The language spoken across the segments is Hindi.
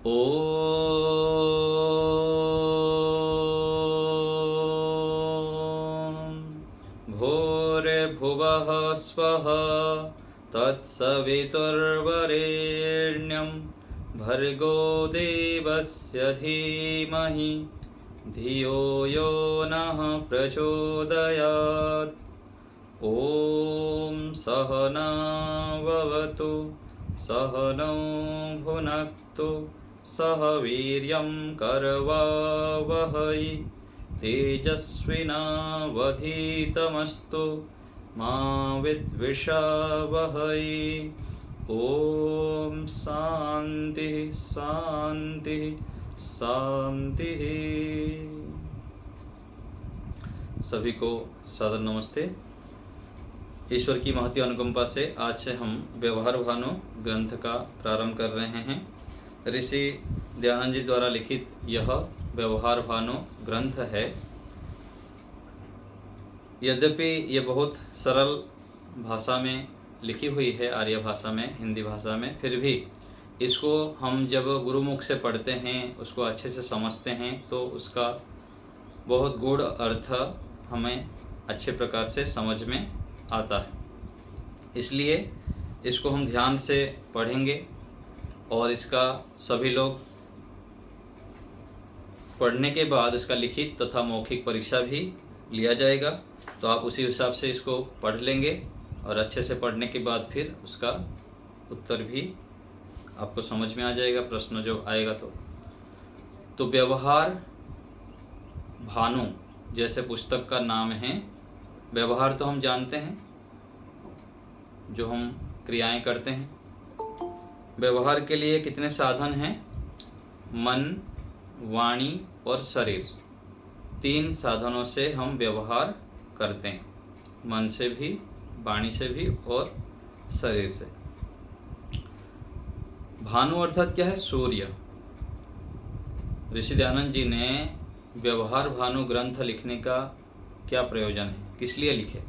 ॐ भूर्भुवः स्वः तत्सवितुर्वरेण्यं भर्गो देवस्य धीमहि धियो यो नः प्रचोदयात्। ॐ सहना भवतु सहनौ भुनक्तु सह वीर्यं करवावहै तेजस्विनावधीतमस्तु मा विद्विषावहै। ओम शांति शांति शांति। सभी को सादर नमस्ते। ईश्वर की महती अनुकंपा से आज से हम व्यवहार भानु ग्रंथ का प्रारंभ कर रहे हैं। ऋषि दयानंद जी द्वारा लिखित यह व्यवहार भानु ग्रंथ है। यद्यपि ये बहुत सरल भाषा में लिखी हुई है, आर्य भाषा में, हिंदी भाषा में, फिर भी इसको हम जब गुरुमुख से पढ़ते हैं, उसको अच्छे से समझते हैं, तो उसका बहुत गूढ़ अर्थ हमें अच्छे प्रकार से समझ में आता है। इसलिए इसको हम ध्यान से पढ़ेंगे और इसका सभी लोग पढ़ने के बाद इसका लिखित तथा मौखिक परीक्षा भी लिया जाएगा। तो आप उसी हिसाब से इसको पढ़ लेंगे और अच्छे से पढ़ने के बाद फिर उसका उत्तर भी आपको समझ में आ जाएगा, प्रश्न जो आएगा। तो व्यवहार भानु जैसे पुस्तक का नाम है। व्यवहार तो हम जानते हैं, जो हम क्रियाएं करते हैं। व्यवहार के लिए कितने साधन हैं? मन, वाणी और शरीर, 3 साधनों से हम व्यवहार करते हैं। मन से भी, वाणी से भी और शरीर से। भानु अर्थात क्या है? सूर्य। ऋषि दयानंद जी ने व्यवहार भानु ग्रंथ लिखने का क्या प्रयोजन है, किस लिए लिखे?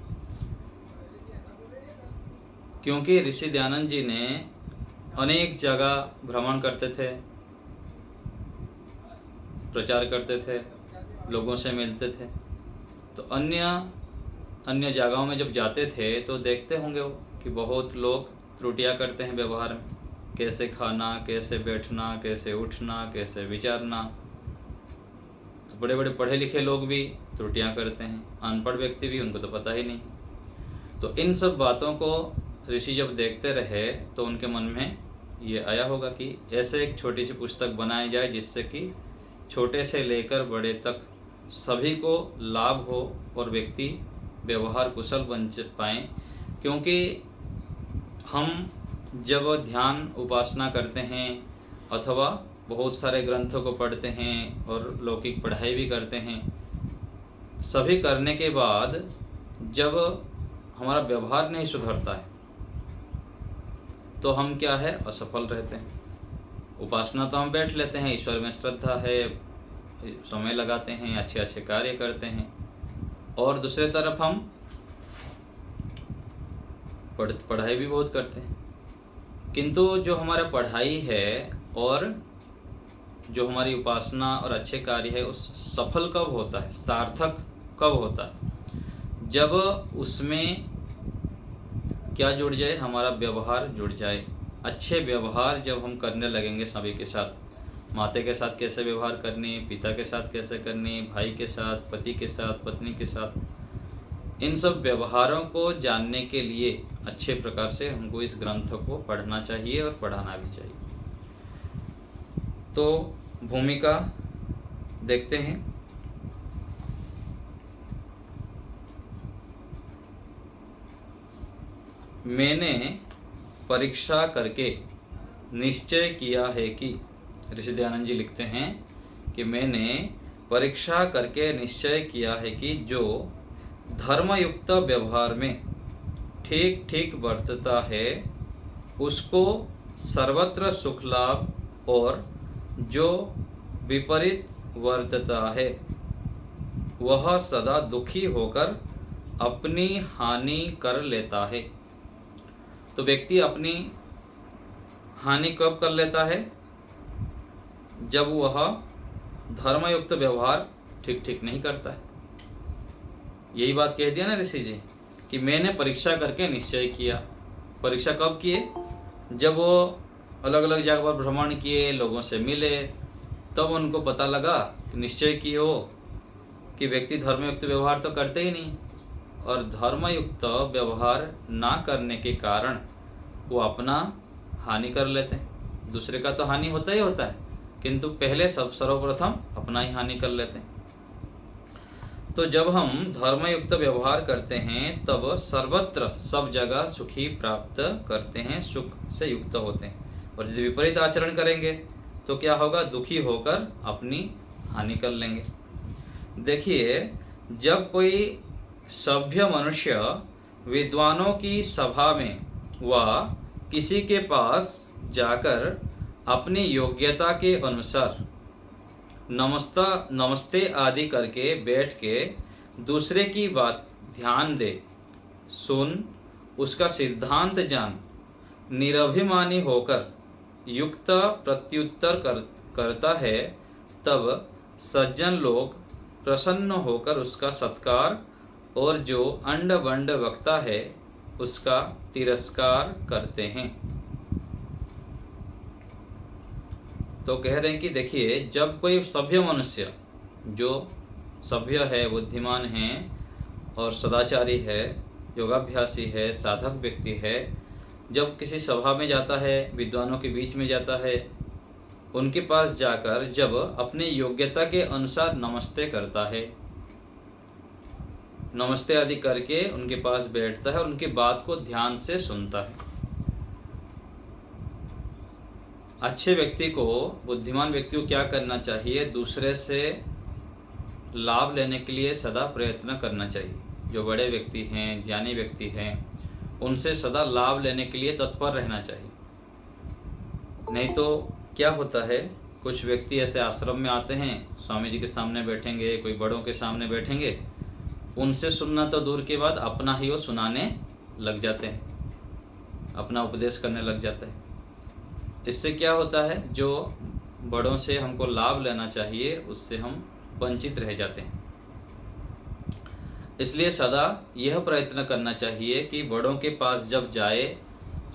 क्योंकि ऋषि दयानंद जी ने अनेक जगह भ्रमण करते थे, प्रचार करते थे, लोगों से मिलते थे। तो अन्य जगहों में जब जाते थे तो देखते होंगे वो कि बहुत लोग त्रुटियां करते हैं व्यवहार में। कैसे खाना, कैसे बैठना, कैसे उठना, कैसे विचारना। तो बड़े बड़े पढ़े लिखे लोग भी त्रुटियां करते हैं, अनपढ़ व्यक्ति भी, उनको तो पता ही नहीं। तो इन सब बातों को ऋषि जब देखते रहे तो उनके मन में ये आया होगा कि ऐसे एक छोटी सी पुस्तक बनाई जाए जिससे कि छोटे से लेकर बड़े तक सभी को लाभ हो और व्यक्ति व्यवहार कुशल बन पाएँ। क्योंकि हम जब ध्यान उपासना करते हैं अथवा बहुत सारे ग्रंथों को पढ़ते हैं और लौकिक पढ़ाई भी करते हैं, सभी करने के बाद जब हमारा व्यवहार नहीं सुधरता है तो हम क्या है? असफल रहते हैं। उपासना तो हम बैठ लेते हैं, ईश्वर में श्रद्धा है, समय लगाते हैं, अच्छे अच्छे कार्य करते हैं, और दूसरे तरफ हम पढ़ाई भी बहुत करते हैं। किंतु जो हमारा पढ़ाई है और जो हमारी उपासना और अच्छे कार्य है, उस सफल कब होता है, सार्थक कब होता है? जब उसमें क्या जुड़ जाए? हमारा व्यवहार जुड़ जाए। अच्छे व्यवहार जब हम करने लगेंगे सभी के साथ, माता के साथ कैसे व्यवहार करनी, पिता के साथ कैसे करनी, भाई के साथ, पति के साथ, पत्नी के साथ, इन सब व्यवहारों को जानने के लिए अच्छे प्रकार से हमको इस ग्रंथ को पढ़ना चाहिए और पढ़ाना भी चाहिए। तो भूमिका देखते हैं। मैंने परीक्षा करके निश्चय किया है कि, ऋषि दयानंद जी लिखते हैं कि मैंने परीक्षा करके निश्चय किया है कि जो धर्मयुक्त व्यवहार में ठीक ठीक बरतता है उसको सर्वत्र सुख लाभ, और जो विपरीत वर्तता है वह सदा दुखी होकर अपनी हानि कर लेता है। तो व्यक्ति अपनी हानि कब कर लेता है? जब वह धर्मयुक्त व्यवहार ठीक नहीं करता है। यही बात कह दिया ना ऋषि जी कि मैंने परीक्षा करके निश्चय किया। परीक्षा कब किए? जब वो अलग अलग जगह पर भ्रमण किए, लोगों से मिले, तब उनको पता लगा कि निश्चय किए हो कि व्यक्ति धर्मयुक्त व्यवहार तो करते ही नहीं, और धर्मयुक्त व्यवहार ना करने के कारण वो अपना हानि कर लेते हैं। दूसरे का तो हानि होता ही होता है, किंतु पहले सर्वप्रथम अपना ही हानि कर लेते हैं। तो जब हम धर्मयुक्त व्यवहार करते हैं तब सर्वत्र सब जगह सुखी प्राप्त करते हैं, सुख से युक्त होते हैं। और यदि विपरीत आचरण करेंगे तो क्या होगा? दुखी होकर अपनी हानि कर लेंगे। देखिए, जब कोई सभ्य मनुष्य विद्वानों की सभा में व किसी के पास जाकर अपनी योग्यता के अनुसार नमस्ते आदि करके बैठ के दूसरे की बात ध्यान दे, सुन, उसका सिद्धांत जान, निरभिमानी होकर युक्त प्रत्युत्तर करता है, तब सज्जन लोग प्रसन्न होकर उसका सत्कार और जो अंड बंड वक्ता है उसका तिरस्कार करते हैं। तो कह रहे हैं कि देखिए, जब कोई सभ्य मनुष्य जो सभ्य है, बुद्धिमान है और सदाचारी है, योगाभ्यासी है, साधक व्यक्ति है, जब किसी सभा में जाता है, विद्वानों के बीच में जाता है, उनके पास जाकर जब अपनी योग्यता के अनुसार नमस्ते करता है, नमस्ते आदि करके उनके पास बैठता है और उनकी बात को ध्यान से सुनता है। अच्छे व्यक्ति को, बुद्धिमान व्यक्ति को क्या करना चाहिए? दूसरे से लाभ लेने के लिए सदा प्रयत्न करना चाहिए। जो बड़े व्यक्ति हैं, ज्ञानी व्यक्ति हैं, उनसे सदा लाभ लेने के लिए तत्पर रहना चाहिए। नहीं तो क्या होता है, कुछ व्यक्ति ऐसे आश्रम में आते हैं, स्वामी जी के सामने बैठेंगे, कोई बड़ों के सामने बैठेंगे, उनसे सुनना तो दूर की बात, अपना ही वो सुनाने लग जाते हैं, अपना उपदेश करने लग जाते हैं। इससे क्या होता है, जो बड़ों से हमको लाभ लेना चाहिए उससे हम वंचित रह जाते हैं। इसलिए सदा यह प्रयत्न करना चाहिए कि बड़ों के पास जब जाए,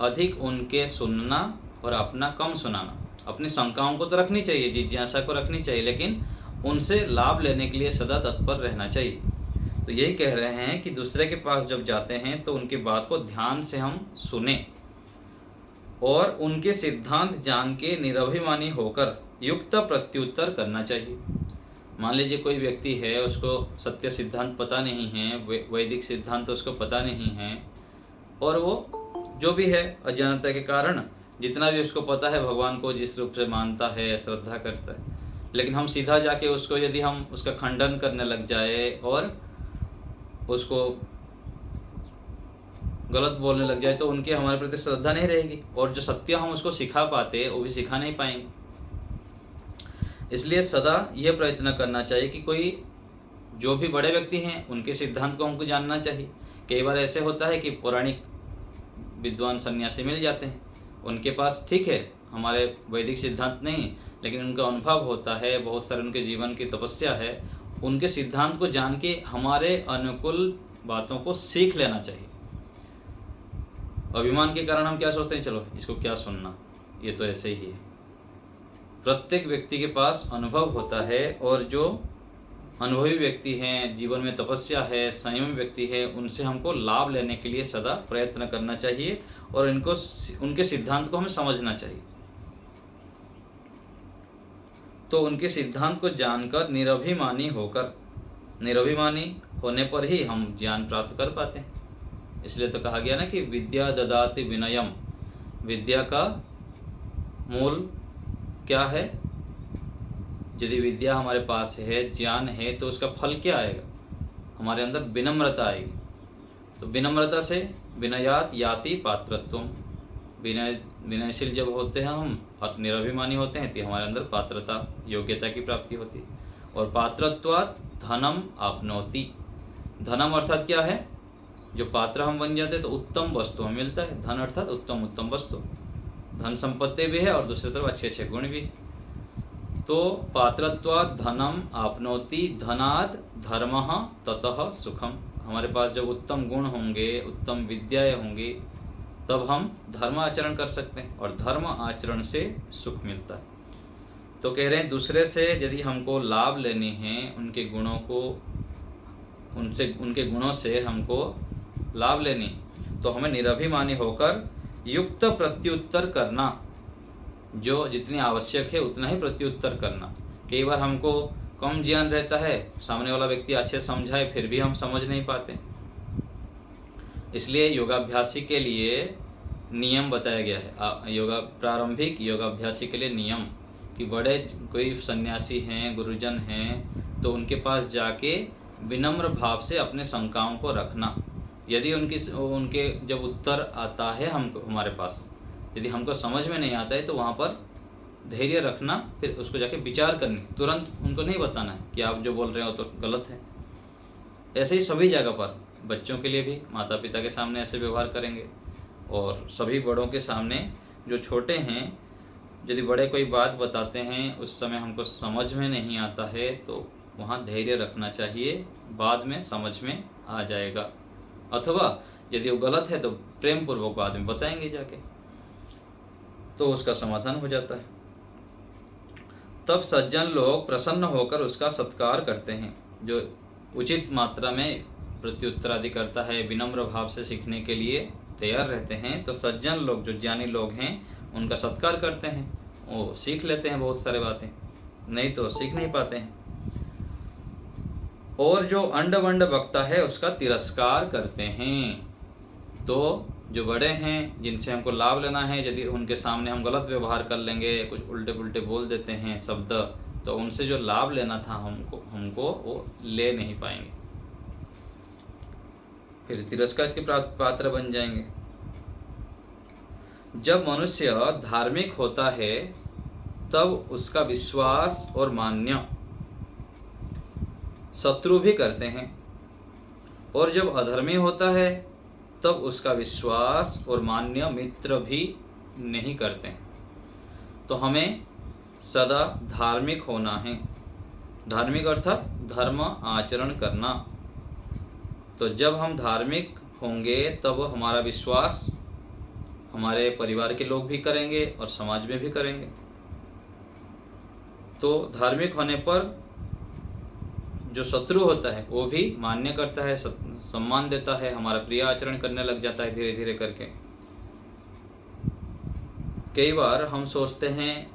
अधिक उनके सुनना और अपना कम सुनाना। अपनी शंकाओं को तो रखनी चाहिए, जिज्ञासा को रखनी चाहिए, लेकिन उनसे लाभ लेने के लिए सदा तत्पर रहना चाहिए। तो यही कह रहे हैं कि दूसरे के पास जब जाते हैं तो उनकी बात को ध्यान से हम सुने और उनके सिद्धांत जान के निरभिमानी होकर युक्त प्रत्युत्तर करना चाहिए। मान लीजिए कोई व्यक्ति है, उसको सत्य सिद्धांत पता नहीं है, वैदिक सिद्धांत उसको पता नहीं है, और वो जो भी है अज्ञानता के कारण जितना भी उसको पता है भगवान को जिस रूप से मानता है, श्रद्धा करता है, लेकिन हम सीधा जाके उसको यदि हम उसका खंडन करने लग जाए और उसको गलत बोलने लग जाए तो उनकी हमारे प्रति श्रद्धा नहीं रहेगी, और जो सत्य हम उसको सिखा पाते वो भी सिखा नहीं पाएंगे। इसलिए सदा यह प्रयत्न करना चाहिए कि कोई जो भी बड़े व्यक्ति हैं उनके सिद्धांत को हमको जानना चाहिए। कई बार ऐसे होता है कि पौराणिक विद्वान सन्यासी मिल जाते हैं, उनके पास ठीक है हमारे वैदिक सिद्धांत नहीं, लेकिन उनका अनुभव होता है, बहुत सारे उनके जीवन की तपस्या है, उनके सिद्धांत को जान के हमारे अनुकूल बातों को सीख लेना चाहिए। अभिमान के कारण हम क्या सोचते हैं, चलो इसको क्या सुनना, ये तो ऐसे ही है। प्रत्येक व्यक्ति के पास अनुभव होता है, और जो अनुभवी व्यक्ति हैं, जीवन में तपस्या है, संयमी व्यक्ति है, उनसे हमको लाभ लेने के लिए सदा प्रयत्न करना चाहिए और इनको, उनके सिद्धांत को हमें समझना चाहिए। तो उनके सिद्धांत को जानकर निरभिमानी होकर, निरभिमानी होने पर ही हम ज्ञान प्राप्त कर पाते हैं। इसलिए तो कहा गया ना कि विद्या ददाति विनयम। विद्या का मूल क्या है? यदि विद्या हमारे पास है, ज्ञान है, तो उसका फल क्या आएगा? हमारे अंदर विनम्रता आएगी। तो विनम्रता से विनयात याति पात्रत्वम। विनयशील जब होते हैं हम और निरभिमानी होते हैं तो हमारे अंदर पात्रता, योग्यता की प्राप्ति होती है। और पात्रत्वात् धनम आपनोति। धनम अर्थात क्या है? जो पात्र हम बन जाते हैं तो उत्तम वस्तु हमें मिलता है। धन अर्थात उत्तम वस्तु। धन संपत्ति भी है और दूसरी तरफ अच्छे अच्छे गुण भी। तो पात्रत्वात् धनम आपनोति, धनात् धर्मः ततः सुखम। हमारे पास जब उत्तम गुण होंगे, उत्तम विद्याएं होंगी, तब हम धर्म आचरण कर सकते हैं और धर्म आचरण से सुख मिलता है। तो कह रहे हैं दूसरे से यदि हमको लाभ लेने हैं, उनके गुणों को उनके गुणों से हमको लाभ लेनी, तो हमें निरभिमानी होकर युक्त प्रत्युत्तर करना, जो जितनी आवश्यक है उतना ही प्रत्युत्तर करना। कई बार हमको कम ज्ञान रहता है, सामने वाला व्यक्ति अच्छे समझाए फिर भी हम समझ नहीं पाते, इसलिए योगाभ्यासी के लिए नियम बताया गया है। प्रारंभिक योगाभ्यासी के लिए नियम कि बड़े कोई सन्यासी हैं, गुरुजन हैं, तो उनके पास जाके विनम्र भाव से अपने शंकाओं को रखना। यदि उनके जब उत्तर आता है हमारे पास, यदि हमको समझ में नहीं आता है, तो वहाँ पर धैर्य रखना, फिर उसको जाके विचार करनी। तुरंत उनको नहीं बताना है कि आप जो बोल रहे हो तो गलत है। ऐसे ही सभी जगह पर बच्चों के लिए भी माता पिता के सामने ऐसे व्यवहार करेंगे, और सभी बड़ों के सामने जो छोटे हैं, यदि बड़े कोई बात बताते हैं उस समय हमको समझ में नहीं आता है, तो वहाँ धैर्य रखना चाहिए, बाद में समझ में आ जाएगा। अथवा यदि वो गलत है तो प्रेम पूर्वक बाद में बताएंगे जाके, तो उसका समाधान हो जाता है। तब सज्जन लोग प्रसन्न होकर उसका सत्कार करते हैं। जो उचित मात्रा में प्रत्युत्तर आदि करता है, विनम्र भाव से सीखने के लिए तैयार रहते हैं, तो सज्जन लोग, जो ज्ञानी लोग हैं, उनका सत्कार करते हैं, वो सीख लेते हैं बहुत सारे बातें, नहीं तो सीख नहीं पाते हैं। और जो अंड वंड बकता है उसका तिरस्कार करते हैं। तो जो बड़े हैं, जिनसे हमको लाभ लेना है, यदि उनके सामने हम गलत व्यवहार कर लेंगे, कुछ उल्टे पुल्टे बोल देते हैं शब्द, तो उनसे जो लाभ लेना था हमको वो ले नहीं पाएंगे, फिर तिरस्कार के पात्र बन जाएंगे। जब मनुष्य धार्मिक होता है तब उसका विश्वास और मान्य शत्रु भी करते हैं, और जब अधर्मी होता है तब उसका विश्वास और मान्य मित्र भी नहीं करते हैं। तो हमें सदा धार्मिक होना है। धार्मिक अर्थात धर्म आचरण करना। तो जब हम धार्मिक होंगे तब हमारा विश्वास हमारे परिवार के लोग भी करेंगे और समाज में भी करेंगे। तो धार्मिक होने पर जो शत्रु होता है वो भी मान्य करता है, सम्मान देता है, हमारा प्रिय आचरण करने लग जाता है धीरे धीरे करके। कई बार हम सोचते हैं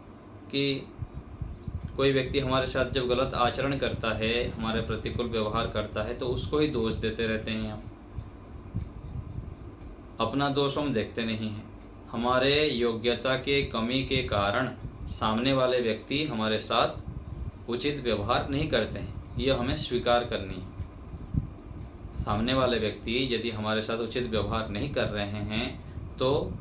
कि कोई व्यक्ति हमारे साथ जब गलत आचरण करता है, हमारे प्रतिकूल व्यवहार करता है, तो उसको ही दोष देते रहते हैं हम। अपना दोष हम देखते नहीं हैं। हमारे योग्यता के कमी के कारण सामने वाले व्यक्ति हमारे साथ उचित व्यवहार नहीं करते हैं, यह हमें स्वीकार करनी है। सामने वाले व्यक्ति यदि हमारे साथ उचित व्यवहार नहीं कर रहे हैं, तो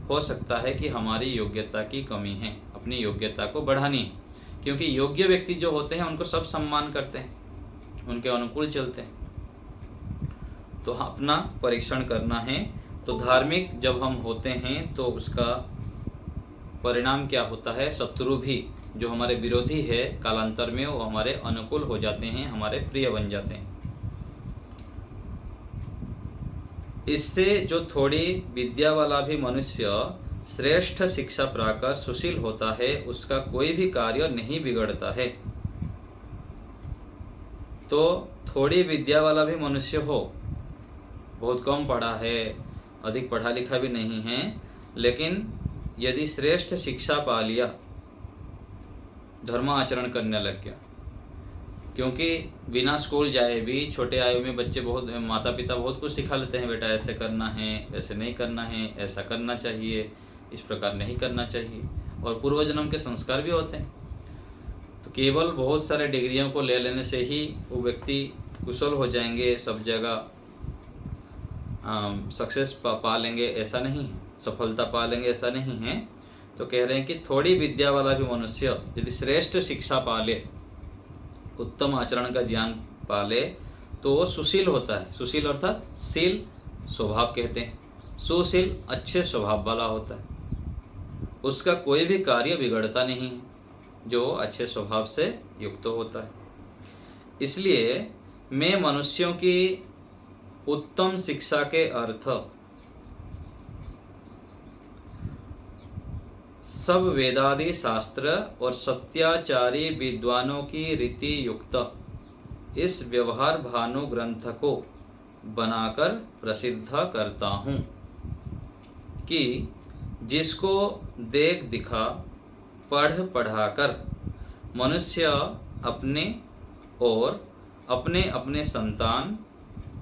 हो सकता है कि हमारी योग्यता की कमी है, अपनी योग्यता को बढ़ानी है। क्योंकि योग्य व्यक्ति जो होते हैं उनको सब सम्मान करते हैं, उनके अनुकूल चलते हैं। तो अपना परीक्षण करना है। तो धार्मिक जब हम होते हैं तो उसका परिणाम क्या होता है, शत्रु भी जो हमारे विरोधी है कालांतर में वो हमारे अनुकूल हो जाते हैं, हमारे प्रिय बन जाते हैं। इससे जो थोड़ी विद्या वाला भी मनुष्य श्रेष्ठ शिक्षा पाकर सुशील होता है, उसका कोई भी कार्य नहीं बिगड़ता है। तो थोड़ी विद्या वाला भी मनुष्य हो, बहुत कम पढ़ा है, अधिक पढ़ा लिखा भी नहीं है, लेकिन यदि श्रेष्ठ शिक्षा पा लिया, धर्म आचरण करने लग गया। क्योंकि बिना स्कूल जाए भी छोटे आयु में बच्चे माता पिता बहुत कुछ सिखा लेते हैं, बेटा ऐसे करना है, ऐसे नहीं करना है, ऐसा करना चाहिए, इस प्रकार नहीं करना चाहिए, और पूर्व जन्म के संस्कार भी होते हैं। तो केवल बहुत सारे डिग्रियों को ले लेने से ही वो व्यक्ति कुशल हो जाएंगे, सब जगह सक्सेस पा लेंगे, ऐसा नहीं है, सफलता पा लेंगे, ऐसा नहीं है। तो कह रहे हैं कि थोड़ी विद्या वाला भी मनुष्य यदि श्रेष्ठ शिक्षा पा ले, उत्तम आचरण का ज्ञान पा ले, तो वो सुशील होता है। सुशील अर्थात शील स्वभाव कहते हैं। सुशील अच्छे स्वभाव वाला होता है, उसका कोई भी कार्य बिगड़ता नहीं है। जो अच्छे स्वभाव से युक्त होता है। इसलिए मैं मनुष्यों की उत्तम शिक्षा के अर्थ सब वेदादि शास्त्र और सत्याचारी विद्वानों की रीति युक्त इस व्यवहार भानु ग्रंथ को बनाकर प्रसिद्ध करता हूँ कि जिसको देख दिखा पढ़ पढ़ाकर मनुष्य अपने और अपने अपने संतान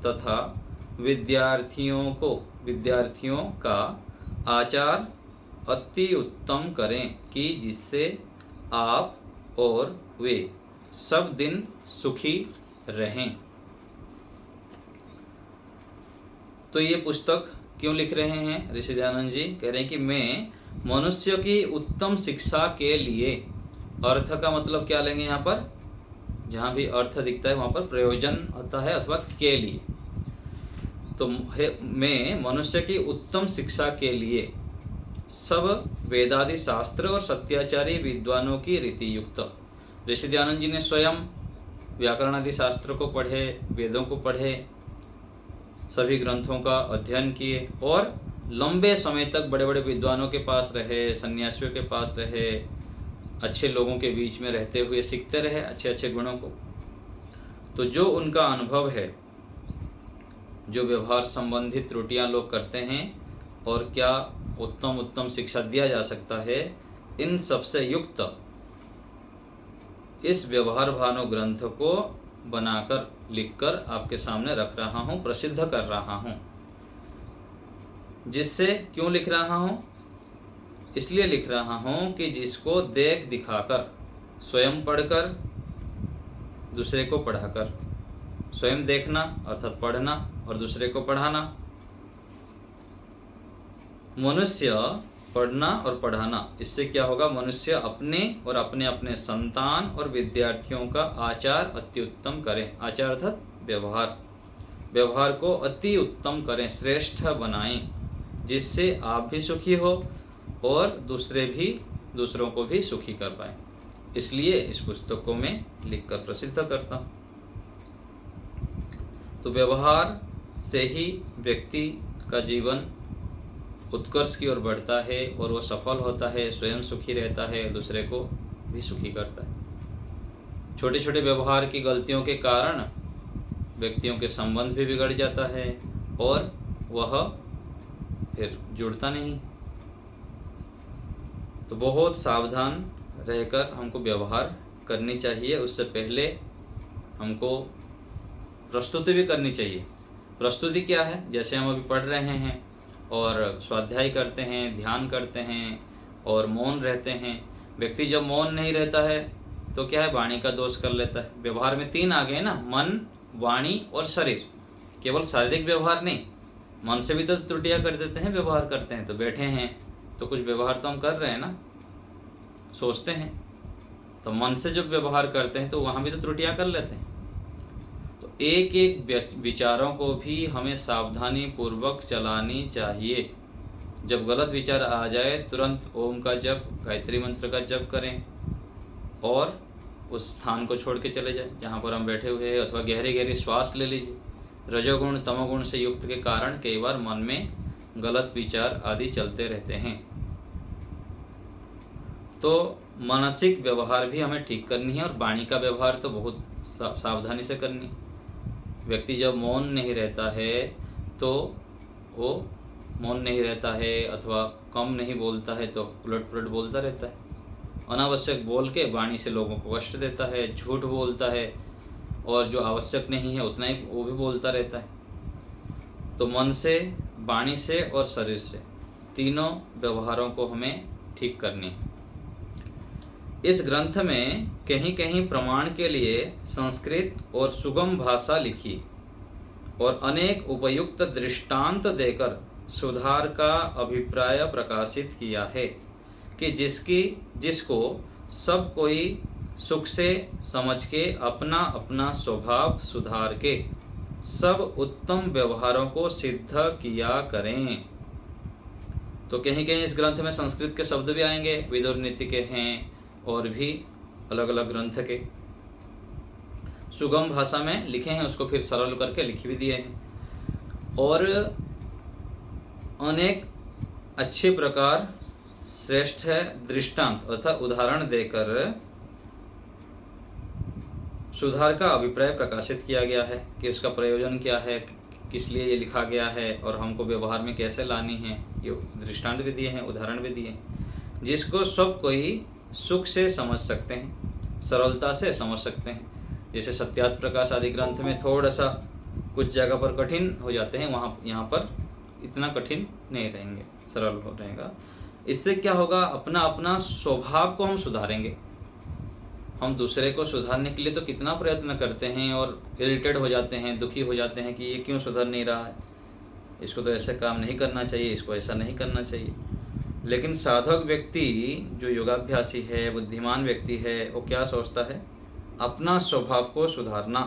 तथा विद्यार्थियों का आचार अति उत्तम करें कि जिससे आप और वे सब दिन सुखी रहें। तो ये पुस्तक क्यों लिख रहे हैं ऋषि दयानंद जी? कह रहे हैं कि मैं मनुष्य की उत्तम शिक्षा के लिए, अर्थ का मतलब क्या लेंगे यहाँ पर? जहाँ भी अर्थ दिखता है वहाँ पर प्रयोजन होता है अथवा के लिए। तो मैं मनुष्य की उत्तम शिक्षा के लिए सब वेदादि शास्त्र और सत्याचारी विद्वानों की रीति युक्त। ऋषि दयानंद जी ने स्वयं व्याकरण आदि शास्त्र को पढ़े, वेदों को पढ़े, सभी ग्रंथों का अध्ययन किए और लंबे समय तक बड़े बड़े विद्वानों के पास रहे, सन्यासियों के पास रहे, अच्छे लोगों के बीच में रहते हुए सीखते रहे अच्छे अच्छे गुणों को। तो जो उनका अनुभव है, जो व्यवहार संबंधित त्रुटियां लोग करते हैं और क्या उत्तम शिक्षा दिया जा सकता है, इन सबसे युक्त इस व्यवहार भानु ग्रंथ को बनाकर लिखकर आपके सामने रख रहा हूँ, प्रसिद्ध कर रहा हूँ। जिससे क्यों लिख रहा हूँ? इसलिए लिख रहा हूँ कि जिसको देख दिखाकर, स्वयं पढ़कर दूसरे को पढ़ाकर, स्वयं देखना अर्थात पढ़ना और दूसरे को पढ़ाना, मनुष्य पढ़ना और पढ़ाना, इससे क्या होगा? मनुष्य अपने और अपने अपने संतान और विद्यार्थियों का आचार अति उत्तम करें। आचार अर्थात व्यवहार को अति उत्तम करें, श्रेष्ठ बनाएं, जिससे आप भी सुखी हो और दूसरों को भी सुखी कर पाए। इसलिए इस पुस्तक को मैं लिखकर प्रसिद्ध करता हूँ। तो व्यवहार से ही व्यक्ति का जीवन उत्कर्ष की ओर बढ़ता है और वो सफल होता है, स्वयं सुखी रहता है, दूसरे को भी सुखी करता है। छोटे छोटे व्यवहार की गलतियों के कारण व्यक्तियों के संबंध भी बिगड़ जाता है और वह फिर जुड़ता नहीं। तो बहुत सावधान रहकर हमको व्यवहार करनी चाहिए। उससे पहले हमको प्रस्तुति भी करनी चाहिए। प्रस्तुति क्या है? जैसे हम अभी पढ़ रहे हैं और स्वाध्याय करते हैं, ध्यान करते हैं और मौन रहते हैं। व्यक्ति जब मौन नहीं रहता है तो क्या है? वाणी का दोष कर लेता है। व्यवहार में 3 आ गए ना, मन, वाणी और शरीर। केवल शारीरिक व्यवहार नहीं, मन से भी तो त्रुटियां कर देते हैं, व्यवहार करते हैं। तो बैठे हैं तो कुछ व्यवहार तो हम कर रहे हैं ना, सोचते हैं। तो मन से जब व्यवहार करते हैं तो वहाँ भी तो त्रुटियां कर लेते हैं। तो एक एक विचारों को भी हमें सावधानी पूर्वक चलानी चाहिए। जब गलत विचार आ जाए तुरंत ओम का जप, गायत्री मंत्र का जप करें और उस स्थान को छोड़ के चले जाएं जहाँ पर हम बैठे हुए हैं, अथवा गहरी गहरी श्वास ले लीजिए। रजोगुण तमोगुण से युक्त के कारण कई बार मन में गलत विचार आदि चलते रहते हैं। तो मानसिक व्यवहार भी हमें ठीक करनी है और वाणी का व्यवहार तो बहुत सावधानी से करनी है। व्यक्ति जब मौन नहीं रहता है तो वो मौन नहीं रहता है अथवा कम नहीं बोलता है तो उलट पुलट बोलता रहता है, अनावश्यक बोल के वाणी से लोगों को कष्ट देता है, झूठ बोलता है और जो आवश्यक नहीं है उतना ही वो भी बोलता रहता है। तो मन से, वाणी से और शरीर से, तीनों व्यवहारों को हमें ठीक करनी है। इस ग्रंथ में कहीं कहीं प्रमाण के लिए संस्कृत और सुगम भाषा लिखी और अनेक उपयुक्त दृष्टांत देकर सुधार का अभिप्राय प्रकाशित किया है कि जिसको सब कोई सुख से समझ के अपना अपना स्वभाव सुधार के सब उत्तम व्यवहारों को सिद्ध किया करें। तो कहीं कहीं इस ग्रंथ में संस्कृत के शब्द भी आएंगे, विदुर नीति के हैं और भी अलग अलग ग्रंथ के सुगम भाषा में लिखे हैं, उसको फिर सरल करके लिख भी दिए हैं। और अनेक अच्छे प्रकार श्रेष्ठ है दृष्टांत अर्थात उदाहरण देकर सुधार का अभिप्राय प्रकाशित किया गया है कि उसका प्रयोजन क्या है, किस लिए ये लिखा गया है और हमको व्यवहार में कैसे लानी है। ये दृष्टांत भी दिए हैं, उदाहरण भी दिए हैं, जिसको सब कोई सुख से समझ सकते हैं, सरलता से समझ सकते हैं। जैसे सत्यार्थ प्रकाश आदि ग्रंथ में थोड़ा सा कुछ जगह पर कठिन हो जाते हैं, वहाँ यहाँ पर इतना कठिन नहीं रहेंगे, सरल हो रहेगा। इससे क्या होगा, अपना अपना स्वभाव को हम सुधारेंगे। हम दूसरे को सुधारने के लिए तो कितना प्रयत्न करते हैं और इरिटेट हो जाते हैं, दुखी हो जाते हैं कि ये क्यों सुधर नहीं रहा है, इसको तो ऐसे काम नहीं करना चाहिए, इसको ऐसा नहीं करना चाहिए। लेकिन साधक व्यक्ति जो योगाभ्यासी है, बुद्धिमान व्यक्ति है, वो क्या सोचता है, अपना स्वभाव को सुधारना,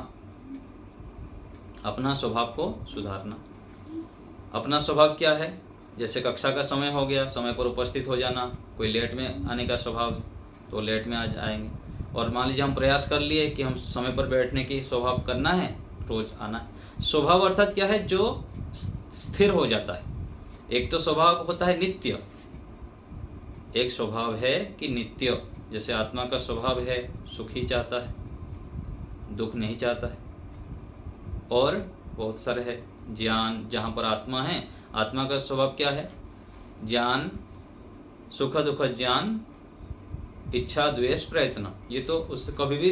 अपना स्वभाव को सुधारना। अपना स्वभाव क्या है, जैसे कक्षा का समय हो गया, समय पर उपस्थित हो जाना। कोई लेट में आने का स्वभाव है तो लेट में आएंगे। और मान लीजिए हम प्रयास कर लिए कि हम समय पर बैठने की स्वभाव करना है, रोज आना है। स्वभाव अर्थात क्या है, जो स्थिर हो जाता है। एक तो स्वभाव होता है नित्य, एक स्वभाव है कि नित्य, जैसे आत्मा का स्वभाव है सुख ही चाहता है, दुख नहीं चाहता है। और बहुत सारे है ज्ञान, जहाँ पर आत्मा है, आत्मा का स्वभाव क्या है, ज्ञान, सुख दुख ज्ञान, इच्छा द्वेष प्रयत्न। ये तो उससे कभी भी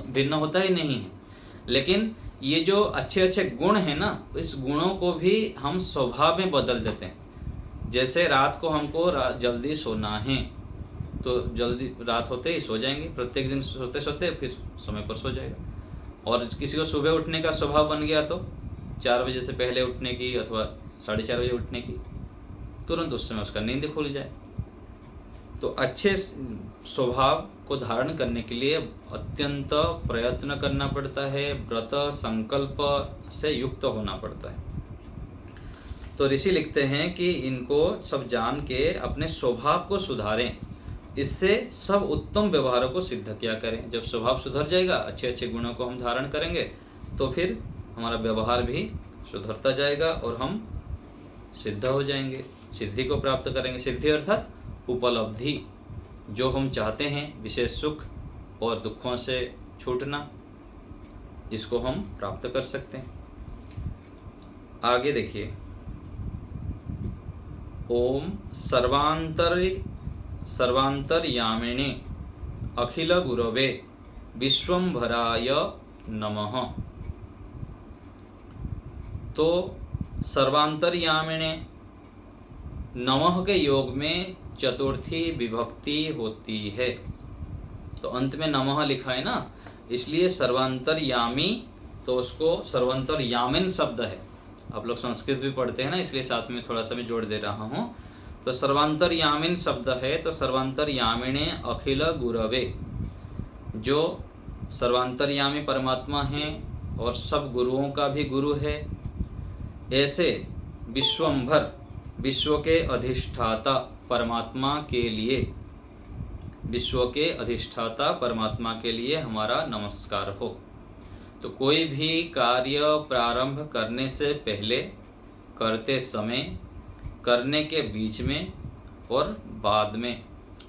भिन्न होता ही नहीं है। लेकिन ये जो अच्छे अच्छे गुण हैं ना, इस गुणों को भी हम स्वभाव में बदल देते हैं। जैसे रात को हमको जल्दी सोना है तो जल्दी रात होते ही सो जाएंगे, प्रत्येक दिन सोते सोते फिर समय पर सो जाएगा। और किसी को सुबह उठने का स्वभाव बन गया तो 4 बजे से पहले उठने की अथवा 4:30 बजे उठने की, तुरंत उस समय उसका नींद खुल जाए। तो अच्छे स्वभाव को धारण करने के लिए अत्यंत प्रयत्न करना पड़ता है, व्रत संकल्प से युक्त होना पड़ता है। तो ऋषि लिखते हैं कि इनको सब जान के अपने स्वभाव को सुधारें, इससे सब उत्तम व्यवहारों को सिद्ध किया करें। जब स्वभाव सुधर जाएगा, अच्छे अच्छे गुणों को हम धारण करेंगे, तो फिर हमारा व्यवहार भी सुधरता जाएगा और हम सिद्ध हो जाएंगे, सिद्धि को प्राप्त करेंगे। सिद्धि अर्थात उपलब्धि, जो हम चाहते हैं, विशेष सुख और दुखों से छूटना, इसको हम प्राप्त कर सकते हैं। आगे देखिए, ओम सर्वांतर्यामिने अखिल गुरवे विश्वंभराय नमः। तो सर्वांतर्यामिने नमः के योग में चतुर्थी विभक्ति होती है, तो अंत में नमः लिखा है ना, इसलिए सर्वांतर्यामी, तो उसको सर्वांतर्यामिन शब्द है। आप लोग संस्कृत भी पढ़ते हैं ना, इसलिए साथ में थोड़ा सा भी जोड़ दे रहा हूँ। तो सर्वांतर्यामिन शब्द है, तो सर्वांतर्यामिने अखिल गुरवे, जो सर्वांतर्यामी परमात्मा हैं और सब गुरुओं का भी गुरु है, ऐसे विश्वंभर, विश्व के अधिष्ठाता परमात्मा के लिए, विश्व के अधिष्ठाता परमात्मा के लिए हमारा नमस्कार हो। तो कोई भी कार्य प्रारंभ करने से पहले, करते समय, करने के बीच में और बाद में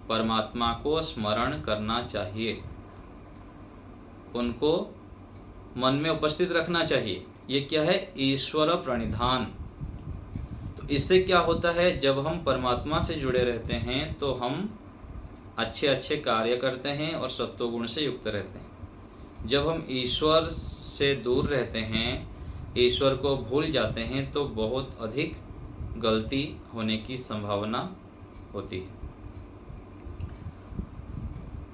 परमात्मा को स्मरण करना चाहिए, उनको मन में उपस्थित रखना चाहिए। ये क्या है, ईश्वर प्रणिधान। तो इससे क्या होता है, जब हम परमात्मा से जुड़े रहते हैं तो हम अच्छे अच्छे कार्य करते हैं और सत्वगुण से युक्त रहते हैं। जब हम ईश्वर से दूर रहते हैं, ईश्वर को भूल जाते हैं, तो बहुत अधिक गलती होने की संभावना होती है।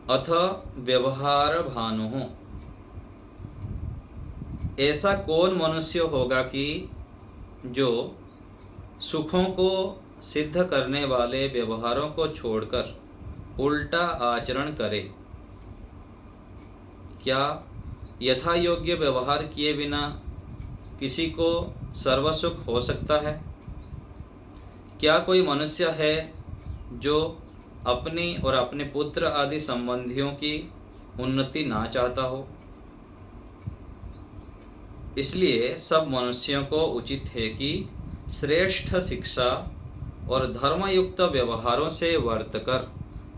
अथ व्यवहार भानु, ऐसा कौन मनुष्य होगा कि जो सुखों को सिद्ध करने वाले व्यवहारों को छोड़कर उल्टा आचरण करे। क्या यथा योग्य व्यवहार किए बिना किसी को सर्वसुख हो सकता है? क्या कोई मनुष्य है जो अपनी और अपने पुत्र आदि संबंधियों की उन्नति ना चाहता हो। इसलिए सब मनुष्यों को उचित है कि श्रेष्ठ शिक्षा और धर्मयुक्त व्यवहारों से वर्तकर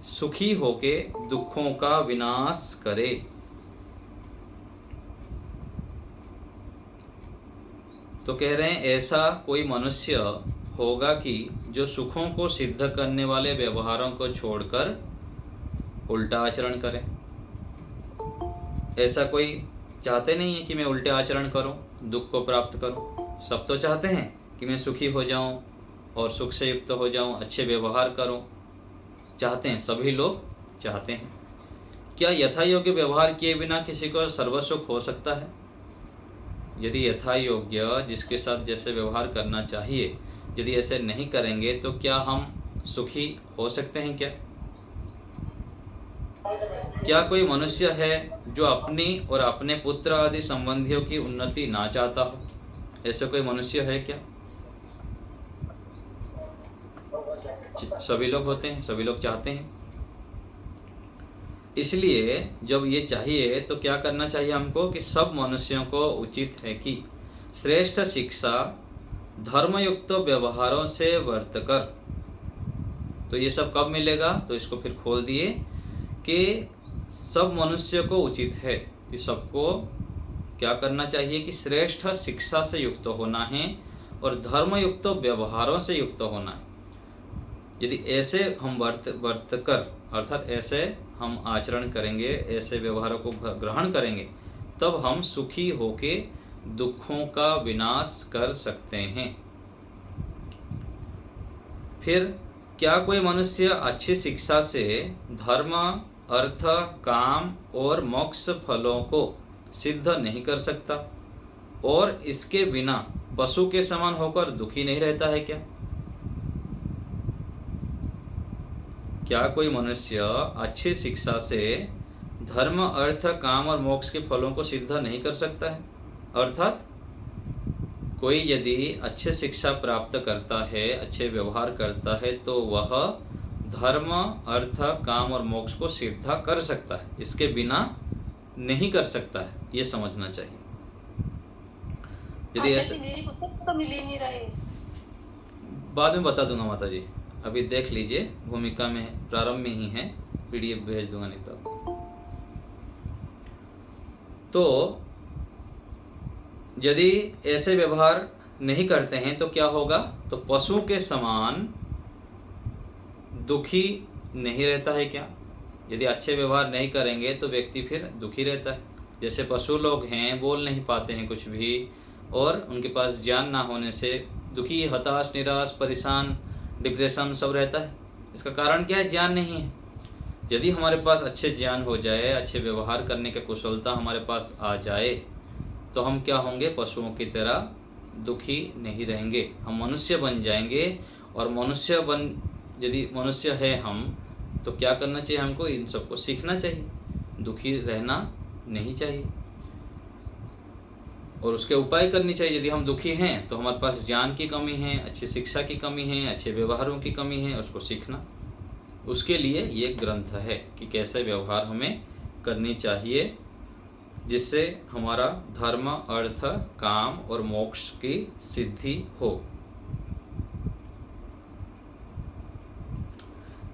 सुखी होके दुखों का विनाश करे। तो कह रहे हैं ऐसा कोई मनुष्य होगा कि जो सुखों को सिद्ध करने वाले व्यवहारों को छोड़कर उल्टा आचरण करे। ऐसा कोई चाहते नहीं है कि मैं उल्टे आचरण करूं, दुख को प्राप्त करूं। सब तो चाहते हैं कि मैं सुखी हो जाऊं और सुख से युक्त हो जाऊं, अच्छे व्यवहार करूं। चाहते हैं, सभी लोग चाहते हैं। क्या यथा योग्य व्यवहार किए बिना किसी को सर्वसुख हो सकता है? यदि यथा योग्य जिसके साथ जैसे व्यवहार करना चाहिए, यदि ऐसे नहीं करेंगे तो क्या हम सुखी हो सकते हैं? क्या कोई मनुष्य है जो अपनी और अपने पुत्र आदि संबंधियों की उन्नति ना चाहता हो? ऐसे कोई मनुष्य है क्या? सभी लोग होते हैं, सभी लोग चाहते हैं। इसलिए जब ये चाहिए तो क्या करना चाहिए हमको कि सब मनुष्यों को उचित है कि श्रेष्ठ शिक्षा धर्मयुक्त व्यवहारों से वर्तकर। तो ये सब कब मिलेगा? तो इसको फिर खोल दिए कि सब मनुष्य को उचित है कि सबको क्या करना चाहिए कि श्रेष्ठ शिक्षा से युक्त होना है और धर्मयुक्त व्यवहारों से युक्त होना है। यदि ऐसे हम वर्त कर अर्थात ऐसे हम आचरण करेंगे, ऐसे व्यवहारों को ग्रहण करेंगे, तब हम सुखी होके दुखों का विनाश कर सकते हैं। फिर क्या कोई मनुष्य अच्छी शिक्षा से धर्म, अर्थ, काम और मोक्ष फलों को सिद्ध नहीं कर सकता और इसके बिना पशु के समान होकर दुखी नहीं रहता है क्या? क्या कोई मनुष्य अच्छी शिक्षा से धर्म, अर्थ, काम और मोक्ष के फलों को सिद्ध नहीं कर सकता है? अर्थात कोई यदि अच्छी शिक्षा प्राप्त करता है, अच्छे व्यवहार करता है, तो वह धर्म, अर्थ, काम और मोक्ष को सिद्ध कर सकता है, इसके बिना नहीं कर सकता है। ये समझना चाहिए। यदि ऐसे मेरी पुस्तक तो मिल ही नहीं रही, बाद में बता दूंगा माता जी, अभी देख लीजिए, भूमिका में प्रारंभ में ही है, पीडीएफ भेज दूंगा नहीं तो यदि ऐसे व्यवहार नहीं करते हैं तो क्या होगा? तो पशु के समान दुखी नहीं रहता है क्या? यदि अच्छे व्यवहार नहीं करेंगे तो व्यक्ति फिर दुखी रहता है। जैसे पशु लोग हैं, बोल नहीं पाते हैं कुछ भी और उनके पास ज्ञान ना होने से दुखी, हताश, निराश, परेशान, डिप्रेशन सब रहता है। इसका कारण क्या है? ज्ञान नहीं है। यदि हमारे पास अच्छे ज्ञान हो जाए, अच्छे व्यवहार करने की कुशलता हमारे पास आ जाए, तो हम क्या होंगे? पशुओं की तरह दुखी नहीं रहेंगे, हम मनुष्य बन जाएंगे। और यदि मनुष्य है हम, तो क्या करना चाहिए हमको? इन सबको सीखना चाहिए, दुखी रहना नहीं चाहिए और उसके उपाय करनी चाहिए। यदि हम दुखी हैं तो हमारे पास ज्ञान की कमी है, अच्छी शिक्षा की कमी है, अच्छे व्यवहारों की कमी है, उसको सीखना। उसके लिए ये ग्रंथ है कि कैसे व्यवहार हमें करनी चाहिए जिससे हमारा धर्म, अर्थ, काम और मोक्ष की सिद्धि हो।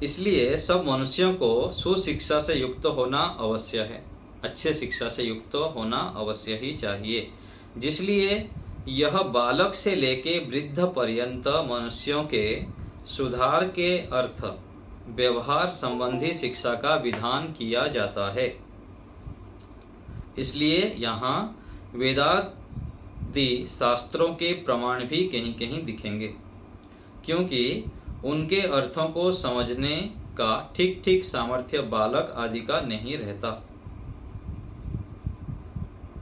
इसलिए सब मनुष्यों को सुशिक्षा से युक्त होना अवश्य है, अच्छे शिक्षा से युक्त होना अवश्य ही चाहिए। जिसलिए यह बालक से लेके वृद्ध पर्यंत मनुष्यों के सुधार के अर्थ व्यवहार संबंधी शिक्षा का विधान किया जाता है। इसलिए यहाँ वेदादि शास्त्रों के प्रमाण भी कहीं कहीं दिखेंगे, क्योंकि उनके अर्थों को समझने का ठीक ठीक सामर्थ्य बालक आदि का नहीं रहता।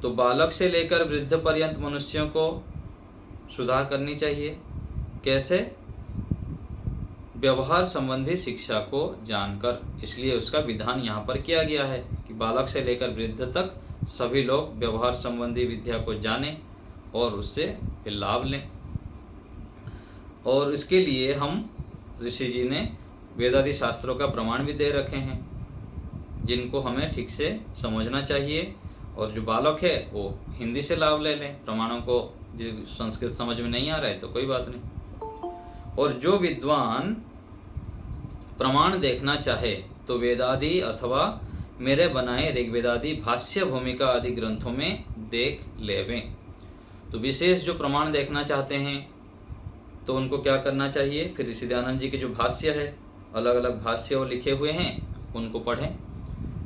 तो बालक से लेकर वृद्ध पर्यंत मनुष्यों को सुधार करनी चाहिए। कैसे? व्यवहार संबंधी शिक्षा को जानकर। इसलिए उसका विधान यहाँ पर किया गया है कि बालक से लेकर वृद्ध तक सभी लोग व्यवहार संबंधी विद्या को जानें और उससे लाभ लें। और इसके लिए हम ऋषि जी ने वेदादि शास्त्रों का प्रमाण भी दे रखे हैं। जिनको हमें ठीक से समझना चाहिए, और जो बालक है वो हिंदी से लाभ ले लें प्रमाणों को। जो संस्कृत समझ में नहीं आ रहा है तो कोई बात नहीं। और जो विद्वान प्रमाण देखना चाहे तो वेदादि अथवा मेरे बनाए ऋग्वेदादि भाष्य भूमिका आदि ग्रंथों में देख लेवें। तो विशेष जो प्रमाण देखना चाहते हैं तो उनको क्या करना चाहिए, फिर ऋषि दयानंद जी के जो भाष्य है, अलग अलग भाष्य वो लिखे हुए हैं, उनको पढ़ें।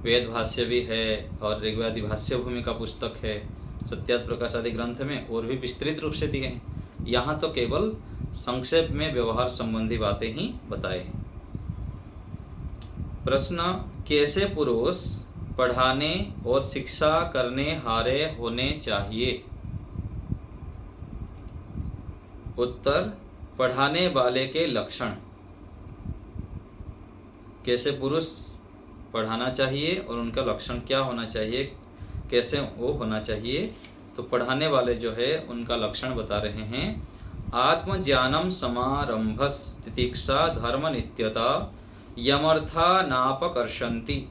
वेद भाष्य भी है और ऋग्वेदादि भाष्य भूमिका पुस्तक है, सत्यार्थ प्रकाश आदि ग्रंथ में और भी विस्तृत रूप से दिए हैं। यहाँ तो केवल संक्षेप में व्यवहार संबंधी बातें ही बताए हैं। प्रश्न, कैसे पुरुष पढ़ाने और शिक्षा करने हारे होने चाहिए? उत्तर, पढ़ाने वाले के लक्षण। कैसे पुरुष पढ़ाना चाहिए और उनका लक्षण क्या होना चाहिए, कैसे वो होना चाहिए? तो पढ़ाने वाले जो है उनका लक्षण बता रहे हैं। आत्मज्ञानम समारंभस तितिक्षा धर्म नित्यता यमर्था नापकर्षन्ति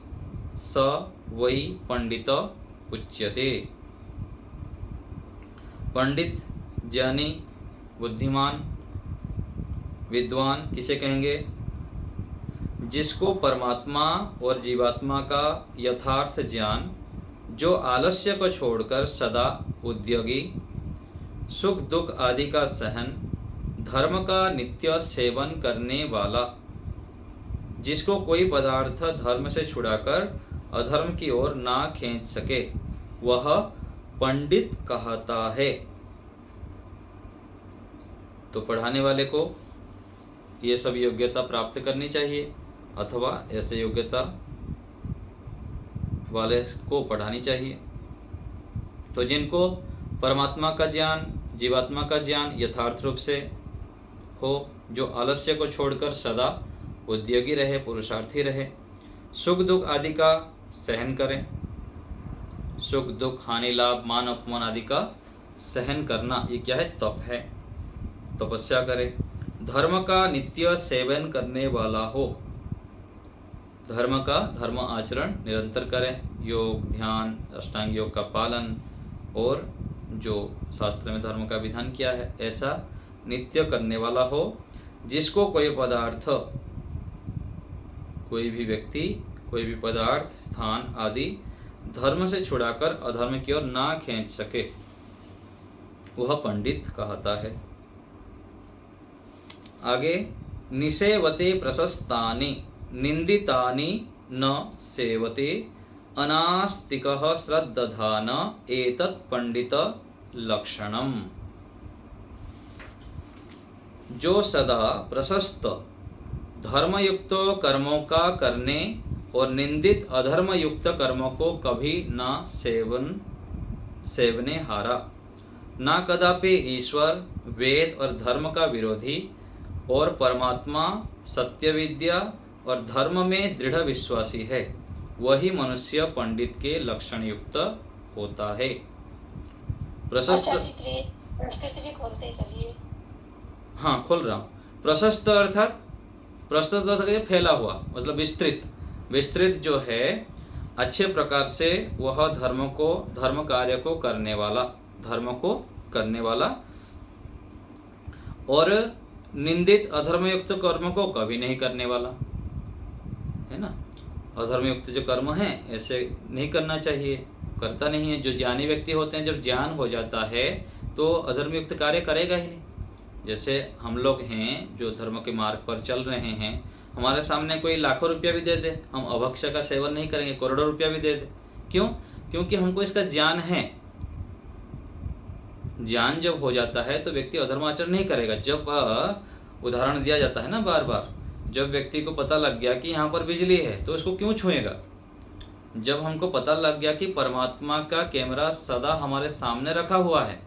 स वै पंडित उच्यते। पंडित, ज्ञानी, बुद्धिमान, विद्वान किसे कहेंगे? जिसको परमात्मा और जीवात्मा का यथार्थ ज्ञान, जो आलस्य को छोड़कर सदा उद्योगी, सुख दुख आदि का सहन, धर्म का नित्य सेवन करने वाला, जिसको कोई पदार्थ धर्म से छुड़ाकर अधर्म की ओर ना खींच सके, वह पंडित कहता है। तो पढ़ाने वाले को ये सब योग्यता प्राप्त करनी चाहिए, अथवा ऐसे योग्यता वाले को पढ़ानी चाहिए। तो जिनको परमात्मा का ज्ञान, जीवात्मा का ज्ञान यथार्थ रूप से हो, जो आलस्य को छोड़कर सदा उद्योगी रहे, पुरुषार्थी रहे, सुख दुख आदि का सहन करें। सुख दुख, हानि लाभ, मान अपमान आदि का सहन करना, ये क्या है? तप है। तपस्या करे। धर्म का नित्य सेवन करने वाला हो, धर्म का धर्म आचरण निरंतर करें, योग, ध्यान, अष्टांग योग का पालन, और जो शास्त्र में धर्म का विधान किया है ऐसा नित्य करने वाला हो, जिसको कोई पदार्थ, कोई भी व्यक्ति, कोई भी पदार्थ, स्थान आदि धर्म से छुड़ाकर अधर्म की ओर ना खींच सके, वह पंडित कहता है। आगे, निसेवते प्रशस्तानि निंदितानि न सेवते अनास्तिकः श्रद्दधान एतत् पंडित लक्षणम। जो सदा प्रशस्त धर्मयुक्त कर्मों का करने और निंदित अधर्मयुक्त कर्मों को कभी न सेवने हारा, न कदापि ईश्वर, वेद और धर्म का विरोधी, और परमात्मा, सत्य विद्या और धर्म में दृढ़ विश्वासी है, वही मनुष्य पंडित के लक्षण युक्त होता है। प्रशस्त, संस्कृत भी खोलते चलिए। हाँ, खोल रहा हूँ। प्रशस्त अर्थात, प्रशस्त अर्थात फैला हुआ, मतलब विस्तृत। विस्तृत जो है अच्छे प्रकार से वह धर्म कार्य को करने वाला, धर्म को करने वाला, और निंदित अधर्मयुक्त कर्म को कभी नहीं करने वाला, है ना। अधर्मयुक्त जो कर्म है ऐसे नहीं करना चाहिए, करता नहीं है। जो ज्ञानी व्यक्ति होते हैं, जब ज्ञान हो जाता है तो अधर्मयुक्त कार्य करेगा ही नहीं। जैसे हम लोग हैं जो धर्म के मार्ग पर चल रहे हैं, हमारे सामने कोई लाखों रुपया भी दे दे, हम अभक्ष्य का सेवन नहीं करेंगे, करोड़ों रुपया भी दे दे। क्यों? क्योंकि हमको इसका ज्ञान है। ज्ञान जब हो जाता है तो व्यक्ति अधर्माचरण नहीं करेगा। जब उदाहरण दिया जाता है ना बार बार, जब व्यक्ति को पता लग गया कि यहाँ पर बिजली है तो उसको क्यों छुएगा। जब हमको पता लग गया कि परमात्मा का कैमरा सदा हमारे सामने रखा हुआ है,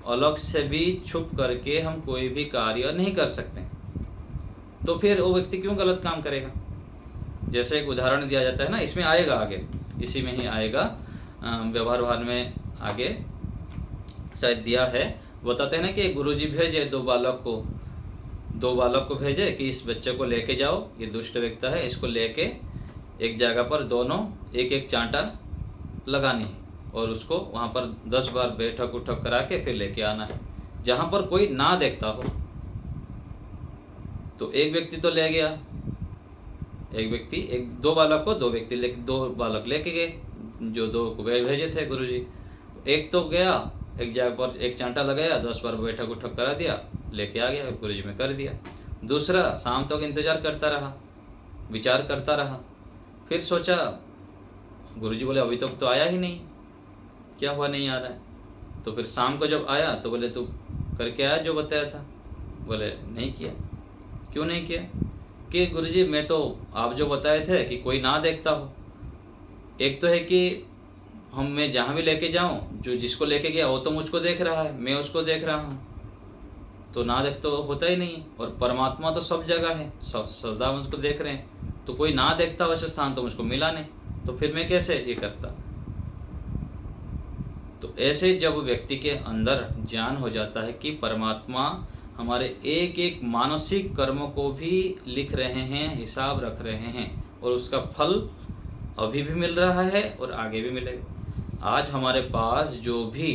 अलग से भी छुप करके हम कोई भी कार्य नहीं कर सकते, तो फिर वो व्यक्ति क्यों गलत काम करेगा। जैसे एक उदाहरण दिया जाता है ना, इसमें आएगा आगे, इसी में ही आएगा, व्यवहार भान में आगे शायद दिया है। बताते हैं ना कि गुरुजी भेजे दो बालक को भेजे कि इस बच्चे को लेके जाओ, ये दुष्ट व्यक्ति है, इसको लेके एक जगह पर दोनों एक एक चांटा लगानी है और उसको वहाँ पर 10 बार बैठक उठक करा के फिर लेके आना है, जहाँ पर कोई ना देखता हो। तो एक व्यक्ति तो ले गया, एक व्यक्ति एक 2 बालक को 2 व्यक्ति लेके 2 बालक लेके गए, जो 2 को भेजे थे गुरुजी। एक तो गया, एक जगह पर एक चांटा लगाया, 10 बार बैठक उठक करा दिया, लेके आ गया, गुरुजी में कर दिया। दूसरा शाम तक इंतजार करता रहा, विचार करता रहा, फिर सोचा, गुरुजी बोले अभी तक तो आया ही नहीं, क्या हुआ नहीं आ रहा है। तो फिर शाम को जब आया तो बोले तू करके आया जो बताया था? बोले नहीं किया। क्यों नहीं किया? कि गुरुजी मैं तो आप जो बताए थे कि कोई ना देखता हो। एक तो है कि मैं जहाँ भी लेके जाऊँ, जो जिसको लेके गया वो तो मुझको देख रहा है, मैं उसको देख रहा हूँ, तो ना देख तो होता ही नहीं। और परमात्मा तो सब जगह है, सब सदा मुझको देख रहे हैं, तो कोई ना देखता वैसे स्थान तो मुझको मिला नहीं, तो फिर मैं कैसे ये करता। तो ऐसे जब व्यक्ति के अंदर ज्ञान हो जाता है कि परमात्मा हमारे एक एक मानसिक कर्मों को भी लिख रहे हैं, हिसाब रख रहे हैं, और उसका फल अभी भी मिल रहा है और आगे भी मिलेगा। आज हमारे पास जो भी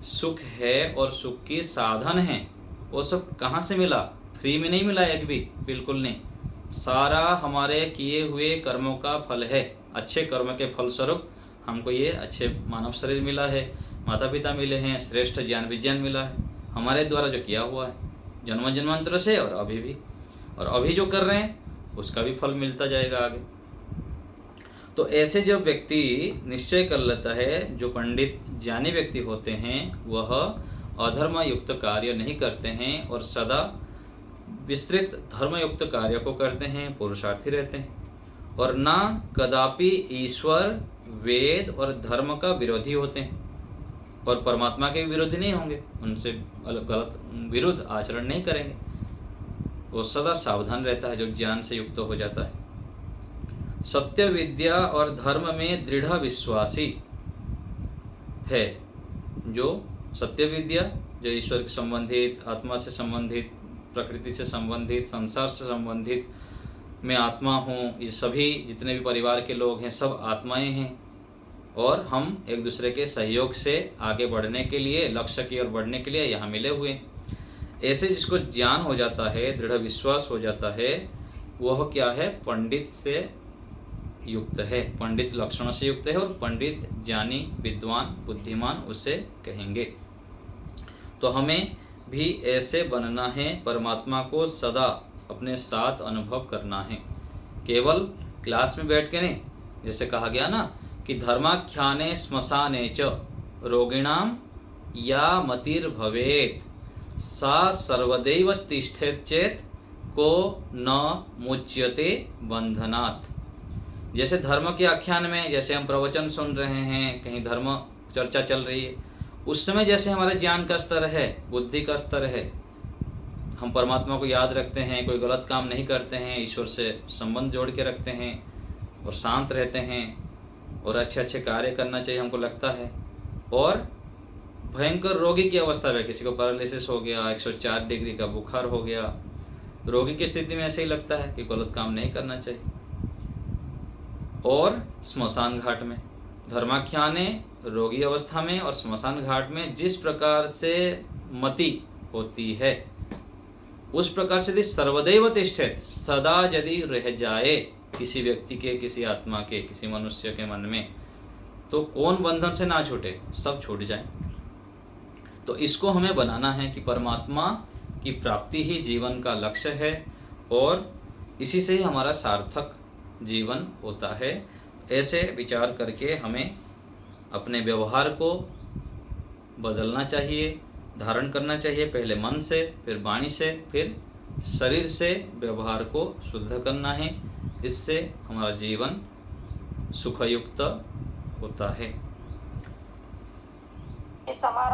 सुख है और सुख की साधन है वो सब कहाँ से मिला? फ्री में नहीं मिला, एक भी, बिल्कुल नहीं। सारा हमारे किए हुए कर्मों का फल है। अच्छे कर्म के फलस्वरूप हमको ये अच्छे मानव शरीर मिला है, माता पिता मिले हैं, श्रेष्ठ ज्ञान विज्ञान मिला है हमारे द्वारा जो किया हुआ है जन्म जन्मांतर से, और अभी भी, और अभी जो कर रहे हैं उसका भी फल मिलता जाएगा आगे। तो ऐसे जब व्यक्ति निश्चय कर लेता है, जो पंडित ज्ञानी व्यक्ति होते हैं, वह अधर्म युक्त कार्य नहीं करते हैं और सदा विस्तृत धर्मयुक्त कार्य को करते हैं, पुरुषार्थी रहते हैं, और ना कदापि ईश्वर, वेद और धर्म का विरोधी होते हैं, और परमात्मा के भी विरोधी नहीं होंगे, उनसे गलत विरुद्ध आचरण नहीं करेंगे। वो सदा सावधान रहता है जो ज्ञान से युक्त हो जाता है। सत्य विद्या और धर्म में दृढ़ विश्वासी है। जो सत्य विद्या, जो ईश्वर से संबंधित, आत्मा से संबंधित, प्रकृति से संबंधित, संसार से संबंधित, मैं आत्मा हूँ, ये सभी जितने भी परिवार के लोग हैं सब आत्माएं हैं, और हम एक दूसरे के सहयोग से आगे बढ़ने के लिए, लक्ष्य की ओर बढ़ने के लिए यहाँ मिले हुए हैं। ऐसे जिसको ज्ञान हो जाता है, दृढ़ विश्वास हो जाता है, वह क्या है? पंडित से युक्त है, पंडित लक्षणों से युक्त है, और पंडित ज्ञानी, विद्वान, बुद्धिमान उसे कहेंगे। तो हमें भी ऐसे बनना है, परमात्मा को सदा अपने साथ अनुभव करना है, केवल क्लास में बैठ के नहीं। जैसे कहा गया ना कि धर्माख्याने श्मशाने च रोगिणाम या मतिर्भवेत् सा सर्वदैव तिष्ठेत् चेत् को न मुच्यते बंधनात्। जैसे धर्म के आख्यान में, जैसे हम प्रवचन सुन रहे हैं, कहीं धर्म चर्चा चल रही है, उस समय जैसे हमारे ज्ञान का स्तर है, बुद्धि का स्तर है, हम परमात्मा को याद रखते हैं, कोई गलत काम नहीं करते हैं, ईश्वर से संबंध जोड़ के रखते हैं और शांत रहते हैं, और अच्छे अच्छे कार्य करना चाहिए हमको लगता है। और भयंकर रोगी की अवस्था में, किसी को पैरालिसिस हो गया, 104 डिग्री का बुखार हो गया, रोगी की स्थिति में ऐसे ही लगता है कि गलत काम नहीं करना चाहिए। और स्मशान घाट में, धर्माख्याने रोगी अवस्था में और स्मशान घाट में जिस प्रकार से मति होती है, उस प्रकार से यदि सर्वदैव तिष्ठेत्, सदा यदि रह जाए किसी व्यक्ति के, किसी आत्मा के, किसी मनुष्य के मन में, तो कौन बंधन से ना छूटे, सब छूट जाए। तो इसको हमें बनाना है कि परमात्मा की प्राप्ति ही जीवन का लक्ष्य है, और इसी से ही हमारा सार्थक जीवन होता है। ऐसे विचार करके हमें अपने व्यवहार को बदलना चाहिए, धारण करना चाहिए, पहले मन से, फिर वाणी से, फिर शरीर से व्यवहार को शुद्ध करना है। इससे हमारा जीवन सुखयुक्त होता है। इस हमारा